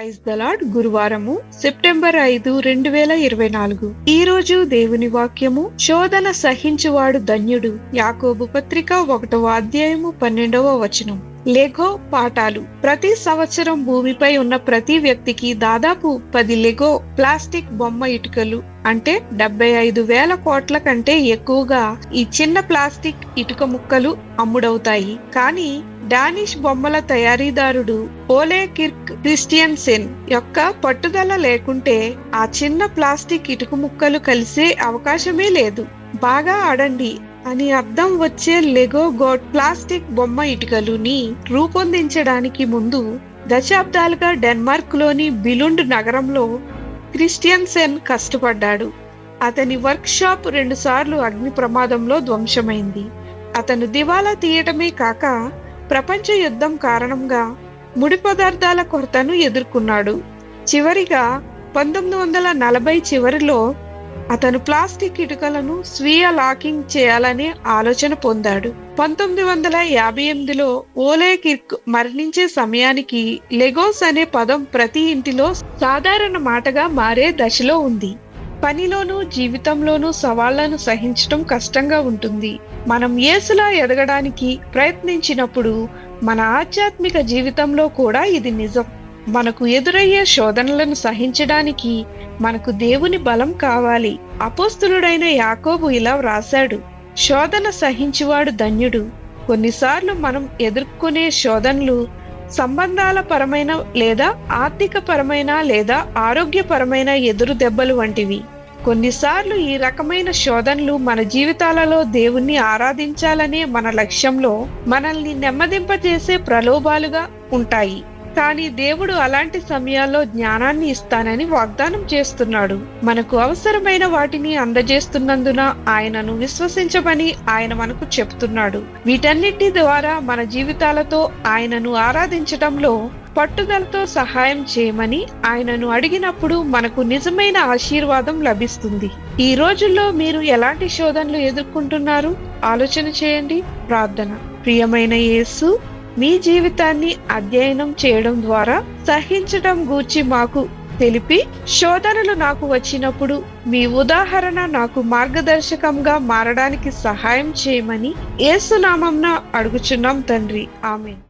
Praise the lord. గురువారము September 5, 2024. ఈ రోజు దేవుని వాక్యము, శోధన సహించువాడు ధన్యుడు. యాకోబు పత్రిక 1వ అధ్యాయము 12వ వచనం. లెగో పాఠాలు. ప్రతి సంవత్సరం భూమిపై ఉన్న ప్రతి వ్యక్తికి దాదాపు 10 లెగో ప్లాస్టిక్ బొమ్మ ఇటుకలు అంటే 75,000 కోట్ల కంటే ఎక్కువగా ఈ చిన్న ప్లాస్టిక్ ఇటుక ముక్కలు అమ్ముడవుతాయి. కానీ డానిష్ బొమ్మల తయారీదారుడు ఓలే కిర్క్ క్రిస్టియన్సెన్ యొక్క పట్టుదల లేకుంటే ఆ చిన్న ప్లాస్టిక్ ఇటుక ముక్కలు కలిసే అవకాశమే లేదు. బాగా ఆడండి అని అర్థం వచ్చే లెగో గోట్ ప్లాస్టిక్ బొమ్మ ఇటుకలుని రూపొందించడానికి ముందు దశాబ్దాలుగా డెన్మార్క్ లోని బిలుండ్ నగరంలో క్రిస్టియన్సెన్ కష్టపడ్డాడు. అతని వర్క్ షాప్ 2 సార్లు అగ్ని ప్రమాదంలో ధ్వంసమైంది. అతను దివాలా తీయటమే కాక ప్రపంచ యుద్ధం కారణంగా ముడి పదార్థాల కొరతను ఎదుర్కొన్నాడు. చివరిగా 1940 చివరిలో అతను ప్లాస్టిక్ ఇటుకలను స్వీయ లాకింగ్ చేయాలనే ఆలోచన పొందాడు. 1958లో ఓలే కిర్క్ మరణించే సమయానికి లెగోస్ అనే పదం ప్రతి ఇంటిలో సాధారణ మాటగా మారే దశలో ఉంది. పనిలోనూ జీవితంలోనూ సవాళ్లను సహించడం కష్టంగా ఉంటుంది. మనం యేసులా ఎదగడానికి ప్రయత్నించినప్పుడు మన ఆధ్యాత్మిక జీవితంలో కూడా ఇది నిజం. మనకు ఎదురయ్యే శోధనలను సహించడానికి మనకు దేవుని బలం కావాలి. అపోస్తలుడైన యాకోబు ఇలా వ్రాశాడు, శోధన సహించువాడు ధన్యుడు. కొన్నిసార్లు మనం ఎదుర్కొనే శోధనలు సంబంధాల పరమైన లేదా ఆర్థిక పరమైన లేదా ఆరోగ్యపరమైన ఎదురు దెబ్బలు వంటివి. కొన్నిసార్లు ఈ రకమైన శోధనలు మన జీవితాలలో దేవుణ్ణి ఆరాధించాలనే మన లక్ష్యంలో మనల్ని నెమ్మదింపజేసే ప్రలోభాలుగా ఉంటాయి. కానీ దేవుడు అలాంటి సమయాల్లో జ్ఞానాన్ని ఇస్తానని వాగ్దానం చేస్తున్నాడు. మనకు అవసరమైన వాటిని అందజేస్తున్నందున ఆయనను విశ్వసించమని ఆయన మనకు చెప్తున్నాడు. వీటన్నిటి ద్వారా మన జీవితాలతో ఆయనను ఆరాధించటంలో పట్టుదలతో సహాయం చేయమని ఆయనను అడిగినప్పుడు మనకు నిజమైన ఆశీర్వాదం లభిస్తుంది. ఈ రోజుల్లో మీరు ఎలాంటి శోధనలు ఎదుర్కొంటున్నారు ఆలోచన చేయండి. ప్రార్థన. ప్రియమైన యేసు, మీ జీవితాన్ని అధ్యయనం చేయడం ద్వారా సహించటం గూర్చి మాకు తెలిపి, శోధనలు నాకు వచ్చినప్పుడు మీ ఉదాహరణ నాకు మార్గదర్శకంగా మారడానికి సహాయం చేయమని యేసు నామమున అడుగుచున్నాం తండ్రి. ఆమేన్.